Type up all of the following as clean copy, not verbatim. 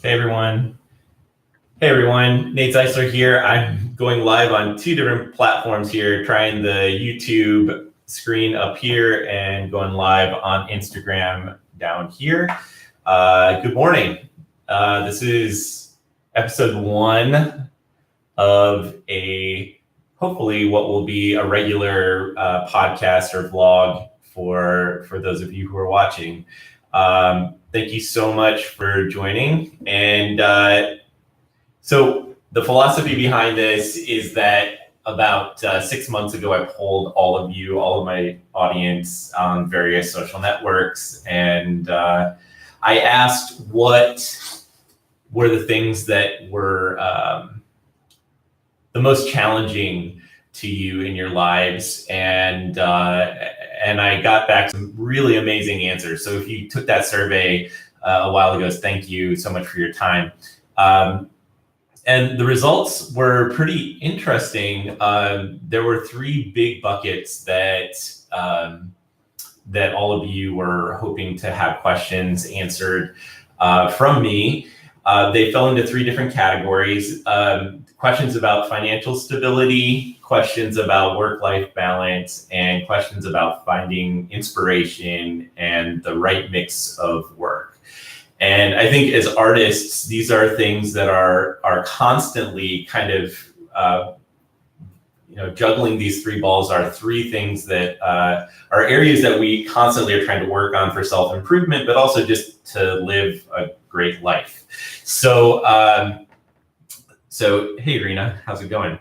Hey everyone. Nate Zeisler here. I'm going live on two different platforms here, trying the YouTube screen up here and going live on Instagram down here. Good morning. This is episode 1 of hopefully what will be a regular podcast or vlog for those of you who are watching. Thank you so much for joining. And so the philosophy behind this is that about 6 months ago, I polled all of my audience on various social networks, and I asked what were the things that were the most challenging to you in your lives, and I got back some really amazing answers. So if you took that survey a while ago, thank you so much for your time. And the results were pretty interesting. There were 3 big buckets that all of you were hoping to have questions answered from me. They fell into 3 different categories. Questions about financial stability, questions about work-life balance, and questions about finding inspiration and the right mix of work. And I think as artists, these are things that are constantly kind of, juggling these 3 balls are 3 things that are areas that we constantly are trying to work on for self-improvement, but also just to live a great life. So hey, Rena, how's it going?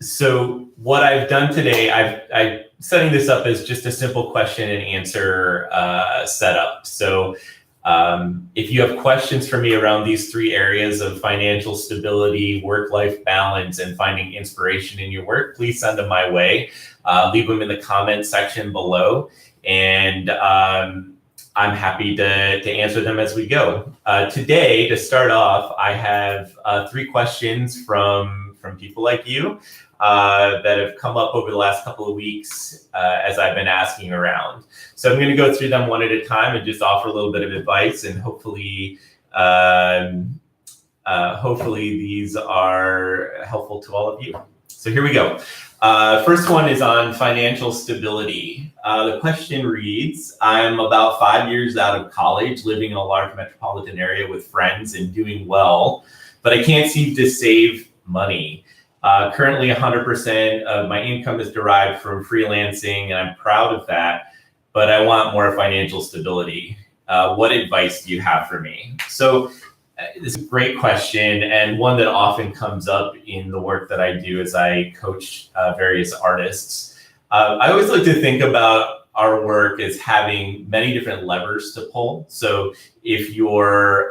So what I've done today, I'm setting this up as just a simple question and answer setup. So if you have questions for me around these 3 areas of financial stability, work-life balance, and finding inspiration in your work, please send them my way. Leave them in the comment section below, and I'm happy to answer them as we go. Today, to start off, I have 3 questions from people like you that have come up over the last couple of weeks as I've been asking around. So I'm going to go through them one at a time and just offer a little bit of advice, and hopefully these are helpful to all of you. So here we go. First one is on financial stability. The question reads, I'm about 5 years out of college, living in a large metropolitan area with friends and doing well, but I can't seem to save money. Currently 100% of my income is derived from freelancing, and I'm proud of that, but I want more financial stability. What advice do you have for me? So this is a great question, and one that often comes up in the work that I do as I coach various artists. I always like to think about our work as having many different levers to pull. So if you're,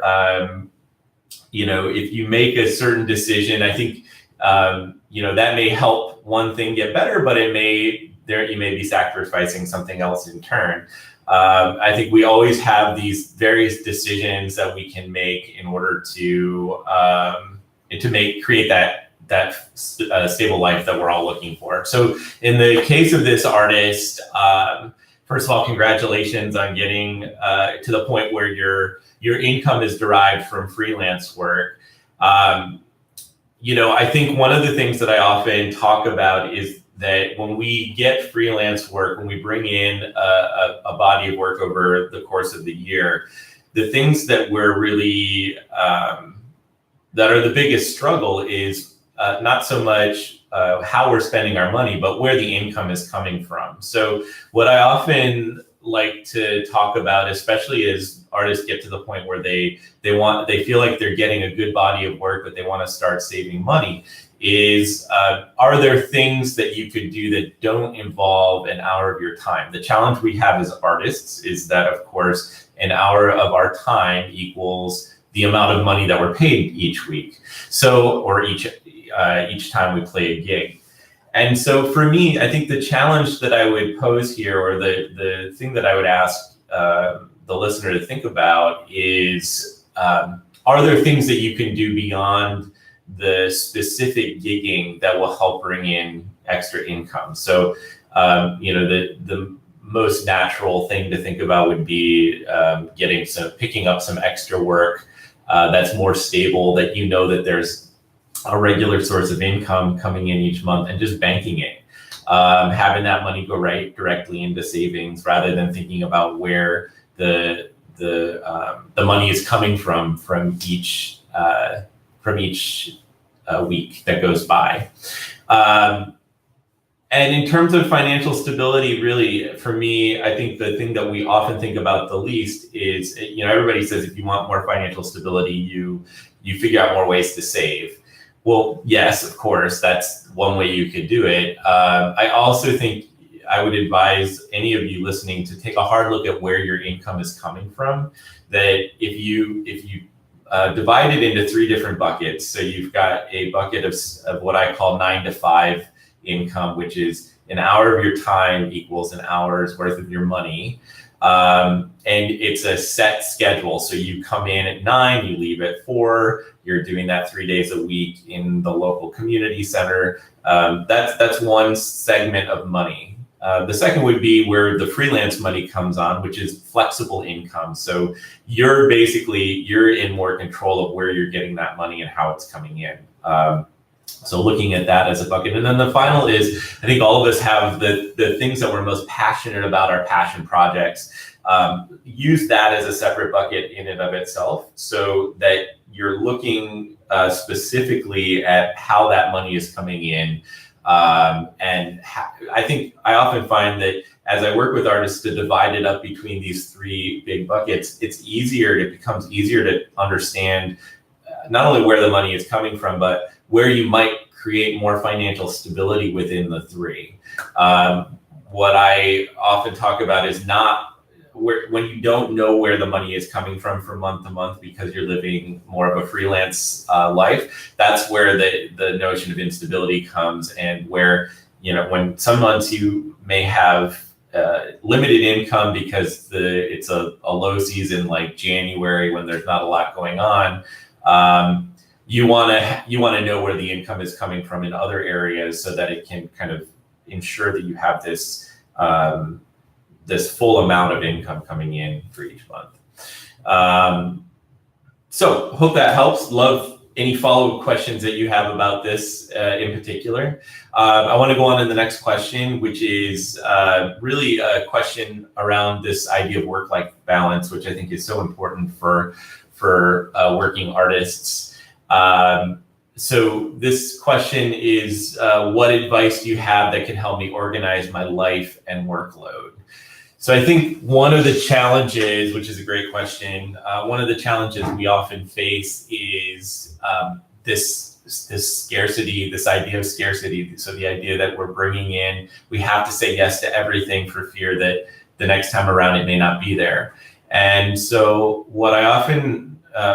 if you make a certain decision, I think, that may help one thing get better, but you may be sacrificing something else in turn. I think we always have these various decisions that we can make in order to create that stable life that we're all looking for. So in the case of this artist, first of all, congratulations on getting to the point where your income is derived from freelance work. I think one of the things that I often talk about is that when we get freelance work, when we bring in a body of work over the course of the year, the things that we're really, that are the biggest struggle is not so much how we're spending our money, but where the income is coming from. So what I often like to talk about, especially as artists get to the point where they feel like they're getting a good body of work, but they want to start saving money, is are there things that you could do that don't involve an hour of your time? The challenge we have as artists is that, of course, an hour of our time equals the amount of money that we're paid each week. So, or each time we play a gig. And so for me, I think the challenge that I would pose here, or the thing that I would ask the listener to think about is, are there things that you can do beyond the specific gigging that will help bring in extra income? So, the most natural thing to think about would be picking up some extra work that's more stable, that you know that there's a regular source of income coming in each month, and just banking it. Having that money go right directly into savings rather than thinking about where the money is coming from each week that goes by. And in terms of financial stability, really, for me, I think the thing that we often think about the least is, everybody says if you want more financial stability, you figure out more ways to save. Well, yes, of course, that's one way you could do it. I also think I would advise any of you listening to take a hard look at where your income is coming from. That if you divide it into 3 different buckets, so you've got a bucket of what I call 9 to 5 income, which is an hour of your time equals an hour's worth of your money. And it's a set schedule. So you come in at 9, you leave at 4, you're doing that 3 days a week in the local community center. That's one segment of money. The second would be where the freelance money comes on, which is flexible income. So you're in more control of where you're getting that money and how it's coming in. So looking at that as a bucket. And then the final is, I think all of us have the things that we're most passionate about, our passion projects. Use that as a separate bucket in and of itself, so that you're looking specifically at how that money is coming in. I think I often find that as I work with artists to divide it up between these 3 big buckets, it becomes easier to understand not only where the money is coming from, but where you might create more financial stability within the 3. What I often talk about is when you don't know where the money is coming from month to month because you're living more of a freelance life. That's where the notion of instability comes, and where, when some months you may have limited income because it's a low season like January when there's not a lot going on. You want to know where the income is coming from in other areas, so that it can kind of ensure that you have this full amount of income coming in for each month. So hope that helps. Love any follow-up questions that you have about this in particular. I want to go on to the next question, which is really a question around this idea of work-life balance, which I think is so important for working artists. So this question is, what advice do you have that can help me organize my life and workload? So I think one of the challenges, which is a great question, one of the challenges we often face is this scarcity, this idea of scarcity. So the idea that we have to say yes to everything for fear that the next time around it may not be there. And so what I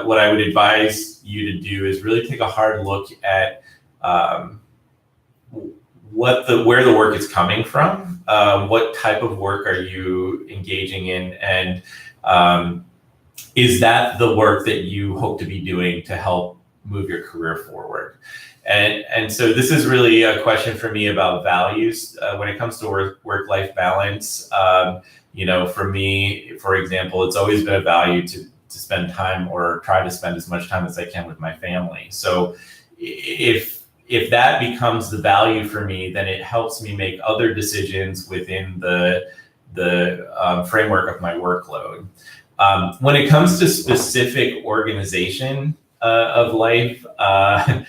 would advise you to do is really take a hard look at where the work is coming from. What type of work are you engaging in, and is that the work that you hope to be doing to help move your career forward? And so this is really a question for me about values when it comes to work-life balance. For me, for example, it's always been a value to spend time, or try to spend as much time as I can with my family. So if that becomes the value for me, then it helps me make other decisions within the framework of my workload. When it comes to specific organization of life, I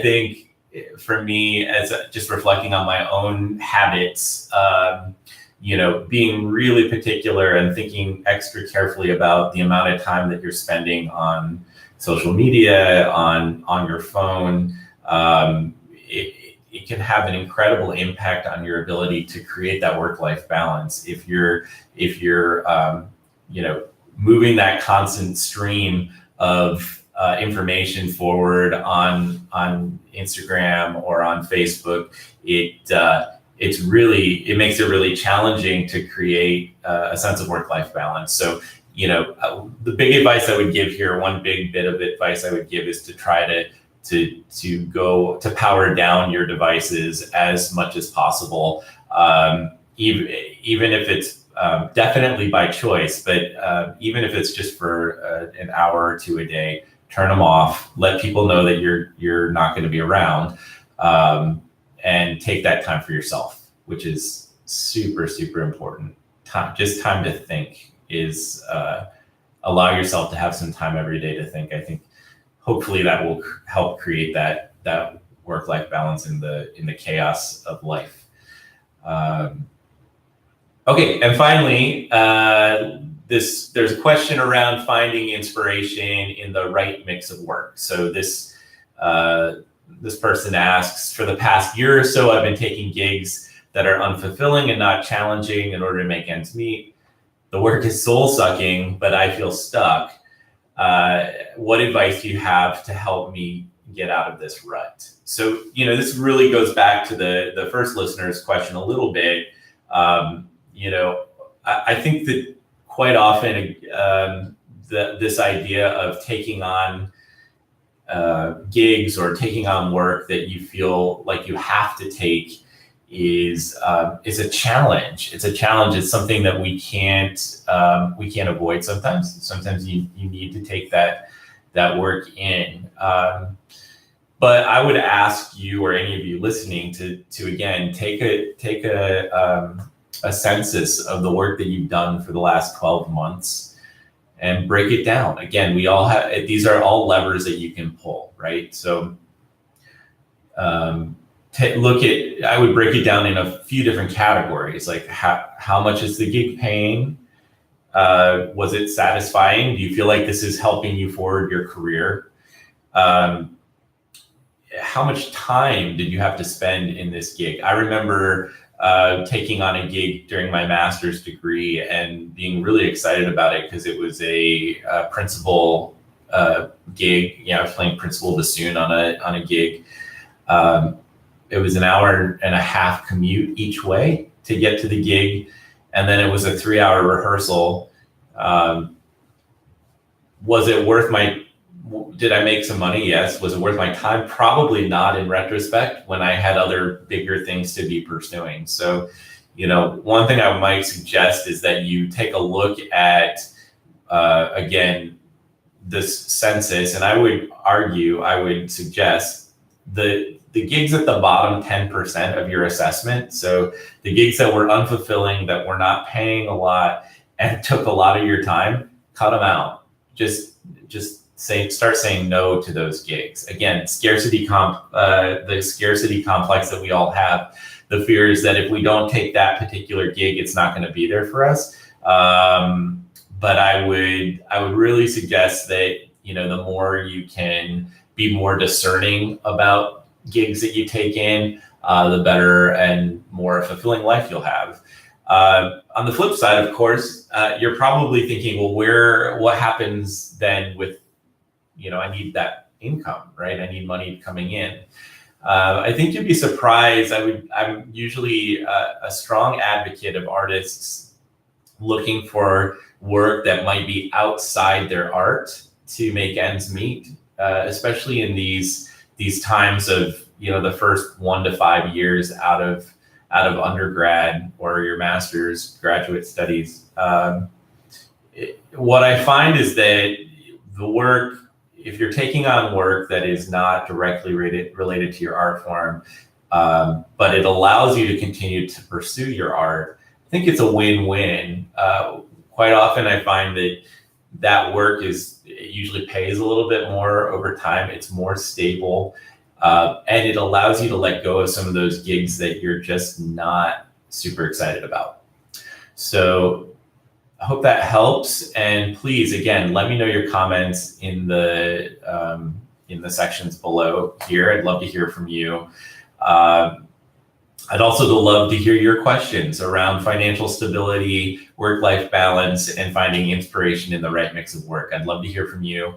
think for me, as just reflecting on my own habits, being really particular and thinking extra carefully about the amount of time that you're spending on social media, on your phone, it can have an incredible impact on your ability to create that work-life balance. If you're moving that constant stream of information forward on Instagram or on Facebook, it makes it really challenging to create a sense of work-life balance. So, the big advice I would give here, one big bit of advice I would give, is to try to power down your devices as much as possible, even if it's definitely by choice, but even if it's just for an hour or two a day, turn them off, let people know that you're not going to be around, and take that time for yourself, which is super, super important. Time to think is, allow yourself to have some time every day to think. I think hopefully that will help create that work-life balance in the chaos of life. Okay, and finally, there's a question around finding inspiration in the right mix of work. So this person asks, for the past year or so, I've been taking gigs that are unfulfilling and not challenging in order to make ends meet. The work is soul-sucking, but I feel stuck. What advice do you have to help me get out of this rut? So, this really goes back to the first listener's question a little bit. I think that quite often this idea of taking on gigs or taking on work that you feel like you have to take is a challenge. It's a challenge. It's something that we can't avoid sometimes. Sometimes you need to take that work in. But I would ask you or any of you listening to again take a census of the work that you've done for the last 12 months and break it down. Again, we all have, these are all levers that you can pull, right? So I would break it down in a few different categories, like how much is the gig paying? Was it satisfying? Do you feel like this is helping you forward your career? How much time did you have to spend in this gig? I remember taking on a gig during my master's degree and being really excited about it because it was a principal gig. I was playing principal bassoon on a gig. It was an hour and a half commute each way to get to the gig, and then it was a 3-hour rehearsal. Was it worth did I make some money? Yes. Was it worth my time? Probably not in retrospect, when I had other bigger things to be pursuing. So, one thing I might suggest is that you take a look at, again, this census, and I would suggest the gigs at the bottom 10% of your assessment. So the gigs that were unfulfilling, that were not paying a lot and took a lot of your time, cut them out. Just start saying no to those gigs. Again, the scarcity complex that we all have. The fear is that if we don't take that particular gig, it's not going to be there for us. But I would really suggest that, the more you can be more discerning about gigs that you take in, the better and more fulfilling life you'll have. On the flip side, of course, you're probably thinking, well, what happens then with, I need that income, right? I need money coming in. I think you'd be surprised. I'm usually a strong advocate of artists looking for work that might be outside their art to make ends meet, especially in these times of, the first 1 to 5 years out of undergrad or your master's graduate studies. What I find is that the work, if you're taking on work that is not directly related to your art form, but it allows you to continue to pursue your art, I think it's a win-win. Quite often I find that work it usually pays a little bit more over time. It's more stable. And it allows you to let go of some of those gigs that you're just not super excited about. So I hope that helps. And please, again, let me know your comments in the sections below here. I'd love to hear from you. I'd also love to hear your questions around financial stability, work-life balance, and finding inspiration in the right mix of work. I'd love to hear from you.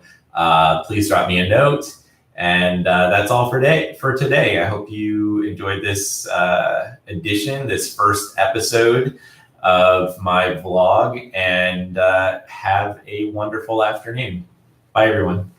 Please drop me a note. And that's all for today. I hope you enjoyed this this first episode of my vlog, and have a wonderful afternoon. Bye, everyone.